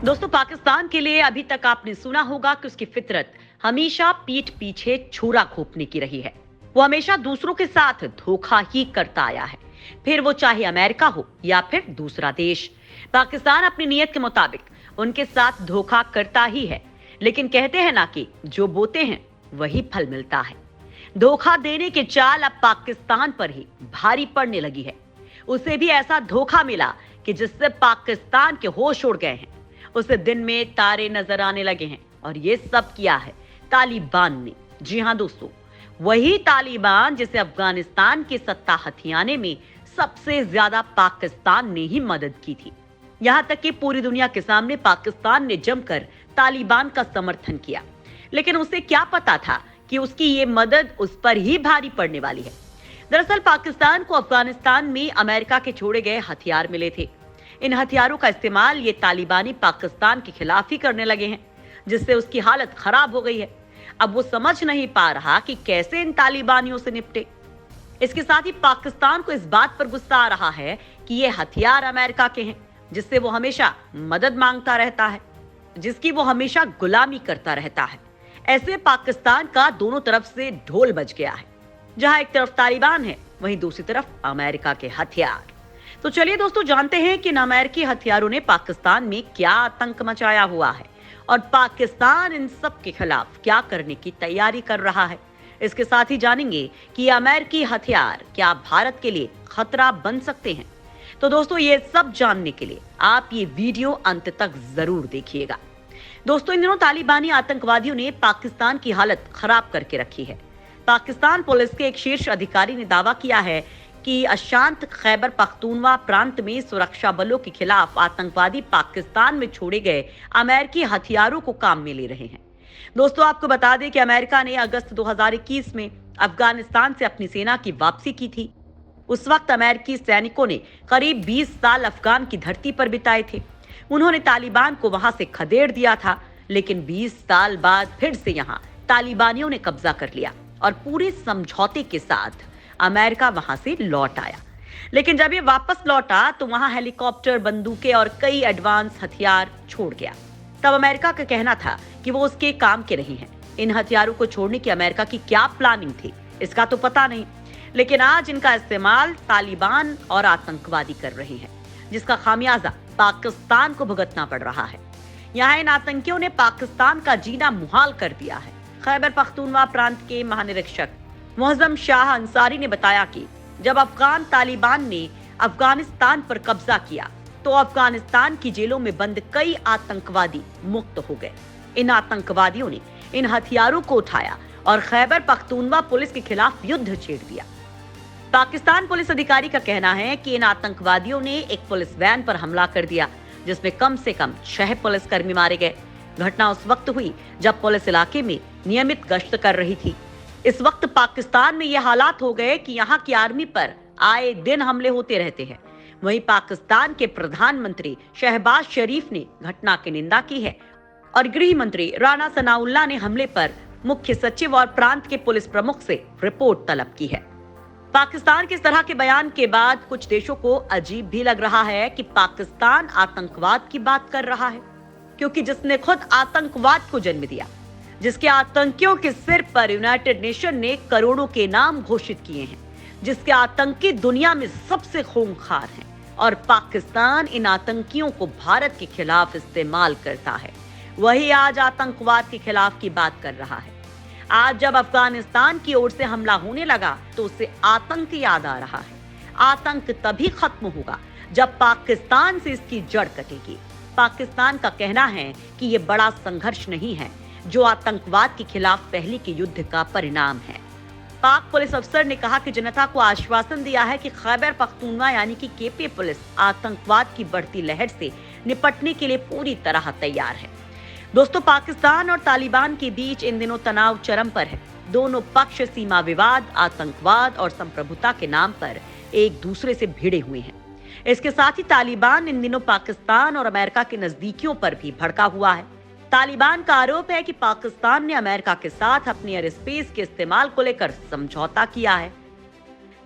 दोस्तों, पाकिस्तान के लिए अभी तक आपने सुना होगा कि उसकी फितरत हमेशा पीठ पीछे छुरा घोंपने की रही है। वो हमेशा दूसरों के साथ धोखा ही करता आया है, फिर वो चाहे अमेरिका हो या फिर दूसरा देश। पाकिस्तान अपनी नीयत के मुताबिक उनके साथ धोखा करता ही है, लेकिन कहते हैं ना कि जो बोते हैं वही फल मिलता है। धोखा देने की चाल अब पाकिस्तान पर ही भारी पड़ने लगी है। उसे भी ऐसा धोखा मिला कि जिससे पाकिस्तान के होश उड़ गए हैं। उसे दिन में तारे नजर आने लगे हैं, और ये सब किया है तालिबान ने। जी हां दोस्तों, वही तालिबान जिसे अफगानिस्तान की सत्ता हथियाने में सबसे ज्यादा पाकिस्तान ने ही मदद की थी। यहां तक कि पूरी दुनिया के सामने पाकिस्तान ने जमकर तालिबान का समर्थन किया, लेकिन उसे क्या पता था कि उसकी ये मदद उस पर ही भारी पड़ने वाली है। दरअसल पाकिस्तान को अफगानिस्तान में अमेरिका के छोड़े गए हथियार मिले थे। इन हथियारों का इस्तेमाल ये तालिबानी पाकिस्तान के खिलाफ ही करने लगे हैं, जिससे उसकी हालत खराब हो गई है। अब वो समझ नहीं पा रहा कि कैसे इन तालिबानियों से निपटे। इसके साथ ही पाकिस्तान को इस बात पर गुस्सा आ रहा है कि ये हथियार अमेरिका के हैं, जिससे वो हमेशा मदद मांगता रहता है, जिसकी वो हमेशा गुलामी करता रहता है। ऐसे पाकिस्तान का दोनों तरफ से ढोल बज गया है। जहां एक तरफ तालिबान है, वहीं दूसरी तरफ अमेरिका के हथियार। तो चलिए दोस्तों, जानते हैं कि इन अमेरिकी हथियारों ने पाकिस्तान में क्या आतंक मचाया हुआ है और पाकिस्तान इन सब के खिलाफ क्या करने की तैयारी कर रहा है। इसके साथ ही जानेंगे कि अमेरिकी हथियार क्या भारत के लिए खतरा बन सकते हैं। तो दोस्तों, ये सब जानने के लिए आप ये वीडियो अंत तक जरूर देखिएगा। दोस्तों, इन दिनों तालिबानी आतंकवादियों ने पाकिस्तान की हालत खराब करके रखी है। पाकिस्तान पुलिस के एक शीर्ष अधिकारी ने दावा किया है कि अशांत खैबर पख्तूनवा प्रांत में सुरक्षा बलों के खिलाफ आतंकवादी पाकिस्तान में छोड़े गए अमेरिकी हथियारों को काम में ले रहे हैं। दोस्तों, आपको बता दें कि अमेरिका ने अगस्त 2021 में अफगानिस्तान से अपनी सेना की वापसी की थी। उस वक्त अमेरिकी सैनिकों ने करीब 20 साल अफगान की धरती पर बिताए थे। उन्होंने तालिबान को वहां से खदेड़ दिया था, लेकिन 20 साल बाद फिर से यहां तालिबानियों ने कब्जा कर लिया और पूरे समझौते के साथ अमेरिका वहां से लौट आया। लेकिन जब ये वापस लौटा तो वहां हेलीकॉप्टर, बंदूकें और कई एडवांस हथियार छोड़ गया। तब अमेरिका का कहना था कि वो उसके काम के नहीं हैं। इन हथियारों को छोड़ने की अमेरिका की क्या प्लानिंग थी, इसका तो पता नहीं, लेकिन आज इनका इस्तेमाल तालिबान और आतंकवादी कर रहे हैं, जिसका खामियाजा पाकिस्तान को भुगतना पड़ रहा है। यहाँ इन आतंकियों ने पाकिस्तान का जीना मुहाल कर दिया है। खैबर पख्तूनवा प्रांत के महानिरीक्षक मोहम्मद शाह अंसारी ने बताया कि जब अफगान तालिबान ने अफगानिस्तान पर कब्जा किया तो अफगानिस्तान की जेलों में बंद कई आतंकवादी मुक्त हो गए। इन आतंकवादियों ने इन हथियारों को उठाया और खैबर पख्तूनवा पुलिस के खिलाफ युद्ध छेड़ दिया। पाकिस्तान पुलिस अधिकारी का कहना है कि इन आतंकवादियों ने एक पुलिस वैन पर हमला कर दिया, जिसमें कम से कम 6 पुलिसकर्मी मारे गए। घटना उस वक्त हुई जब पुलिस इलाके में नियमित गश्त कर रही थी। इस वक्त पाकिस्तान में यह हालात हो गए कि यहाँ की आर्मी पर आए दिन हमले होते रहते हैं। वहीं पाकिस्तान के प्रधानमंत्री शहबाज शरीफ ने घटना की निंदा की है और गृह मंत्री राणा सनाउल्लाह ने हमले पर मुख्य सचिव और प्रांत के पुलिस प्रमुख से रिपोर्ट तलब की है। पाकिस्तान के इस तरह के बयान के बाद कुछ देशों को अजीब भी लग रहा है कि पाकिस्तान आतंकवाद की बात कर रहा है, क्योंकि जिसने खुद आतंकवाद को जन्म दिया, जिसके आतंकियों के सिर पर यूनाइटेड नेशन ने करोड़ों के नाम घोषित किए हैं, जिसके आतंकी दुनिया में सबसे खूंखार हैं, और पाकिस्तान इन आतंकियों को भारत के खिलाफ इस्तेमाल करता है, वही आज आतंकवाद के खिलाफ की बात कर रहा है। आज जब अफगानिस्तान की ओर से हमला होने लगा तो उसे आतंक याद आ रहा है। आतंक तभी खत्म होगा जब पाकिस्तान से इसकी जड़ कटेगी। पाकिस्तान का कहना है कि ये बड़ा संघर्ष नहीं है, जो आतंकवाद के खिलाफ पहले के युद्ध का परिणाम है। पाक पुलिस अफसर ने कहा कि जनता को आश्वासन दिया है कि खैबर पख्तूनवा यानी कि केपी पुलिस आतंकवाद की बढ़ती लहर से निपटने के लिए पूरी तरह तैयार है। दोस्तों, पाकिस्तान और तालिबान के बीच इन दिनों तनाव चरम पर है। दोनों पक्ष सीमा विवाद, आतंकवाद और संप्रभुता के नाम पर एक दूसरे से भिड़े हुए हैं। इसके साथ ही तालिबान इन दिनों पाकिस्तान और अमेरिका के नजदीकियों पर भी भड़का हुआ है। तालिबान का आरोप है कि पाकिस्तान ने अमेरिका के साथ अपनी एयर स्पेस के इस्तेमाल को लेकर समझौता किया है।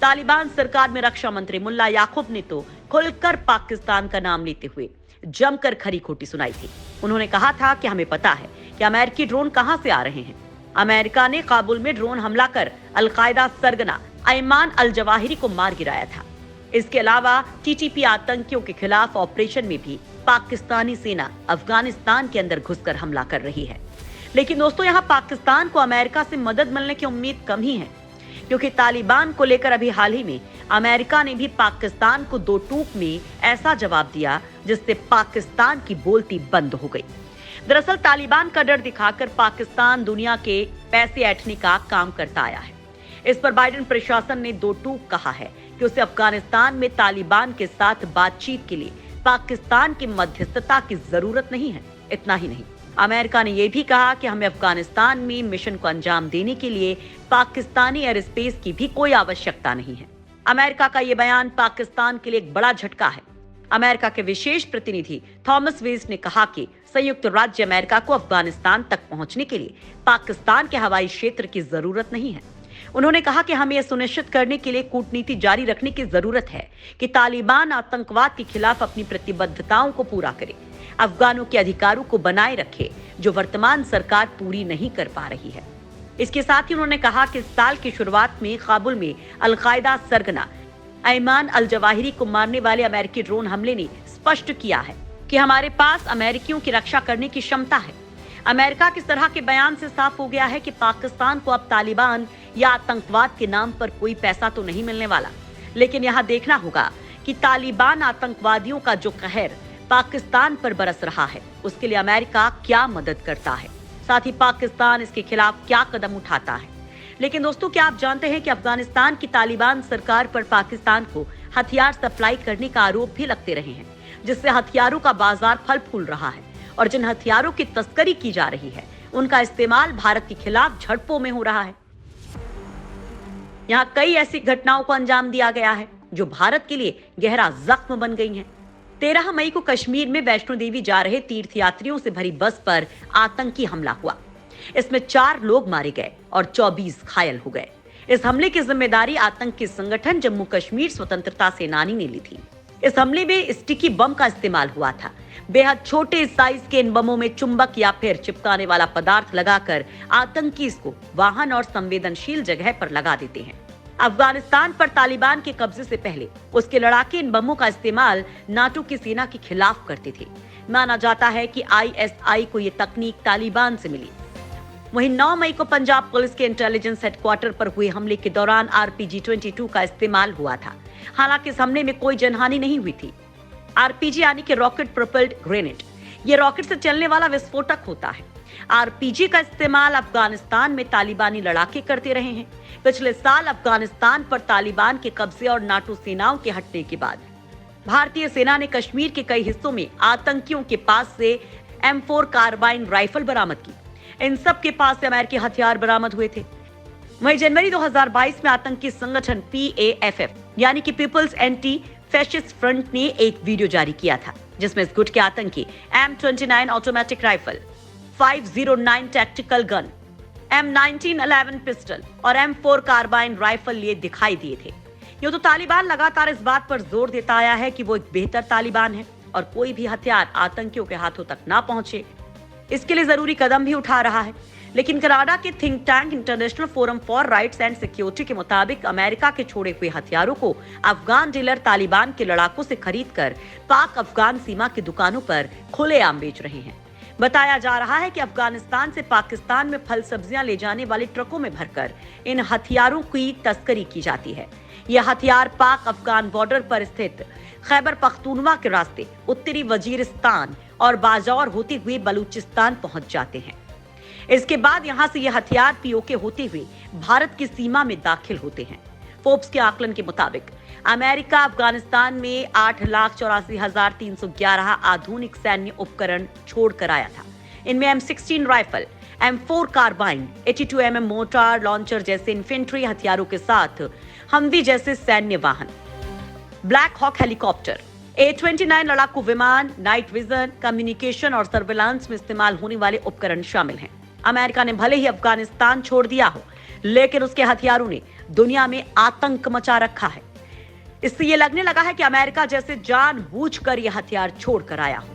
तालिबान सरकार में रक्षा मंत्री मुल्ला याकूब ने तो खुलकर पाकिस्तान का नाम लेते हुए जमकर खरी खोटी सुनाई थी। उन्होंने कहा था कि हमें पता है कि अमेरिकी ड्रोन कहां से आ रहे हैं। अमेरिका ने काबुल में ड्रोन हमला कर अलकायदा सरगना अयमान अल जवाहिरी को मार गिराया था। इसके अलावा टीटीपी आतंकियों के खिलाफ ऑपरेशन में भी पाकिस्तानी सेना अफगानिस्तान के अंदर घुसकर हमला कर रही है। लेकिन दोस्तों, यहाँ पाकिस्तान को अमेरिका से मदद मिलने की उम्मीद कम ही है, क्योंकि तालिबान को लेकर अभी हाल ही में अमेरिका ने भी पाकिस्तान को दो टूक में ऐसा जवाब दिया जिससे पाकिस्तान की बोलती बंद हो गई। दरअसल तालिबान का डर दिखाकर पाकिस्तान दुनिया के पैसे ऐंठने का काम करता आया है। इस पर बाइडेन प्रशासन ने दो टूक कहा है कि उसे अफगानिस्तान में तालिबान के साथ बातचीत के लिए पाकिस्तान की मध्यस्थता की जरूरत नहीं है। इतना ही नहीं, अमेरिका ने यह भी कहा कि हमें अफगानिस्तान में मिशन को अंजाम देने के लिए पाकिस्तानी एयर स्पेस की भी कोई आवश्यकता नहीं है। अमेरिका का यह बयान पाकिस्तान के लिए एक बड़ा झटका है। अमेरिका के विशेष प्रतिनिधि थॉमस वेस्ट ने कहा कि संयुक्त राज्य अमेरिका को अफगानिस्तान तक पहुंचने के लिए पाकिस्तान के हवाई क्षेत्र की जरूरत नहीं है। उन्होंने कहा कि हमें यह सुनिश्चित करने के लिए कूटनीति जारी रखने की जरूरत है कि तालिबान आतंकवाद के खिलाफ अपनी प्रतिबद्धताओं को पूरा करे, अफगानों के अधिकारों को बनाए रखे जो वर्तमान सरकार पूरी नहीं कर पा रही है। इसके साथ ही उन्होंने कहा कि इस साल की शुरुआत में काबुल में अलकायदा सरगना अयमान अल जवाहिरी को मारने वाले अमेरिकी ड्रोन हमले ने स्पष्ट किया है कि हमारे पास अमेरिकियों की रक्षा करने की क्षमता है। अमेरिका की तरह के बयान से साफ हो गया है कि पाकिस्तान को अब तालिबान या आतंकवाद के नाम पर कोई पैसा तो नहीं मिलने वाला, लेकिन यहाँ देखना होगा कि तालिबान आतंकवादियों का जो कहर पाकिस्तान पर बरस रहा है उसके लिए अमेरिका क्या मदद करता है, साथ ही पाकिस्तान इसके खिलाफ क्या कदम उठाता है। लेकिन दोस्तों, क्या आप जानते हैं कि अफगानिस्तान की तालिबान सरकार पर पाकिस्तान को हथियार सप्लाई करने का आरोप भी लगते रहे हैं, जिससे हथियारों का बाजार फल फूल रहा है और जिन हथियारों की तस्करी की जा रही है उनका इस्तेमाल भारत के खिलाफ झड़पों में हो रहा है। यहाँ कई ऐसी घटनाओं को अंजाम दिया गया है जो भारत के लिए गहरा जख्म बन गई हैं। 13 मई को कश्मीर में वैष्णो देवी जा रहे तीर्थयात्रियों से भरी बस पर आतंकी हमला हुआ। इसमें 4 लोग मारे गए और 24 घायल हो गए। इस हमले की जिम्मेदारी आतंकी संगठन जम्मू कश्मीर स्वतंत्रता सेनानी ने ली थी। इस हमले में स्टिकी बम का इस्तेमाल हुआ था। बेहद छोटे साइज के इन बमों में चुंबक या फिर चिपकाने वाला पदार्थ लगाकर आतंकी इसको वाहन और संवेदनशील जगह पर लगा देते हैं। अफगानिस्तान पर तालिबान के कब्जे से पहले उसके लड़ाके इन बमों का इस्तेमाल नाटो की सेना के खिलाफ करते थे। माना जाता है कि ISI को ये तकनीक तालिबान से मिली। वहीं 9 मई को पंजाब पुलिस के इंटेलिजेंस हेडक्वार्टर पर हुए हमले के दौरान RPG-22 का इस्तेमाल हुआ था। हालांकि इस हमले में कोई जनहानि नहीं हुई थी। RPG यानी कि रॉकेट प्रोपेल्ड ग्रेनेड, ये रॉकेट से चलने वाला विस्फोटक होता है। RPG का इस्तेमाल अफगानिस्तान में तालिबानी लड़ाके करते रहे हैं। पिछले साल अफगानिस्तान पर तालिबान के कब्जे और नाटो सेनाओं के हटने के बाद भारतीय सेना ने कश्मीर के कई हिस्सों में आतंकियों के पास से M4 कार्बाइन राइफल बरामद की। इन सब के पास से अमेरिकी हथियार बरामद हुए थे। वहीं जनवरी 2022 में आतंकी संगठन PAFF यानी कि पीपल्स एंटी फैशिस्ट फ्रंट ने एक वीडियो जारी किया था, जिसमें इस गुट के आतंकी M29 automatic rifle, 509 tactical gun, M1911 pistol और M4 कार्बाइन राइफल लिए दिखाई दिए थे। यूं तो तालिबान लगातार इस बात पर जोर देता आया है कि वो एक बेहतर तालिबान है और कोई भी हथियार आतंकियों के हाथों तक ना पहुंचे, इसके लिए जरूरी कदम भी उठा रहा है। लेकिन कनाडा के think tank international forum for rights and security के मुताबिक अमेरिका के छोड़े हुए हथियारों को अफगान डीलर तालिबान के लड़ाकों से खरीदकर पाक अफगान सीमा की दुकानों पर खुलेआम बेच रहे हैं। बताया जा रहा है कि अफगानिस्तान से पाकिस्तान में फल सब्जियां ले जाने वाले ट्रकों में भरकर इन हथियारों की तस्करी की जाती है। यह हथियार पाक अफगान बॉर्डर पर स्थित खैबर पख्तूनवा के रास्ते उत्तरी वजीरिस्तान और बाजौर होते हुए बलूचिस्तान पहुंच जाते हैं। इसके बाद यहां से यह हथियार POK होते हुए भारत की सीमा में दाखिल होते हैं। फोर्ब्स के आकलन के मुताबिक अमेरिका अफगानिस्तान में 8,84,311 आधुनिक सैन्य उपकरण छोड़कर आया था। इनमें M16 rifle, M4 carbine, 82 mm mortar launcher जैसे इन्फेंट्री हथियारों के साथ हमवी जैसे सैन्य वाहन, ब्लैक हॉक हेलीकॉप्टर, A-29 लड़ाकू विमान, नाइट विजन, कम्युनिकेशन और सर्विलांस में इस्तेमाल होने वाले उपकरण शामिल हैं। अमेरिका ने भले ही अफगानिस्तान छोड़ दिया हो, लेकिन उसके हथियारों ने दुनिया में आतंक मचा रखा है। इससे ये लगने लगा है कि अमेरिका जैसे जानबूझकर यह हथियार छोड़कर आया हो।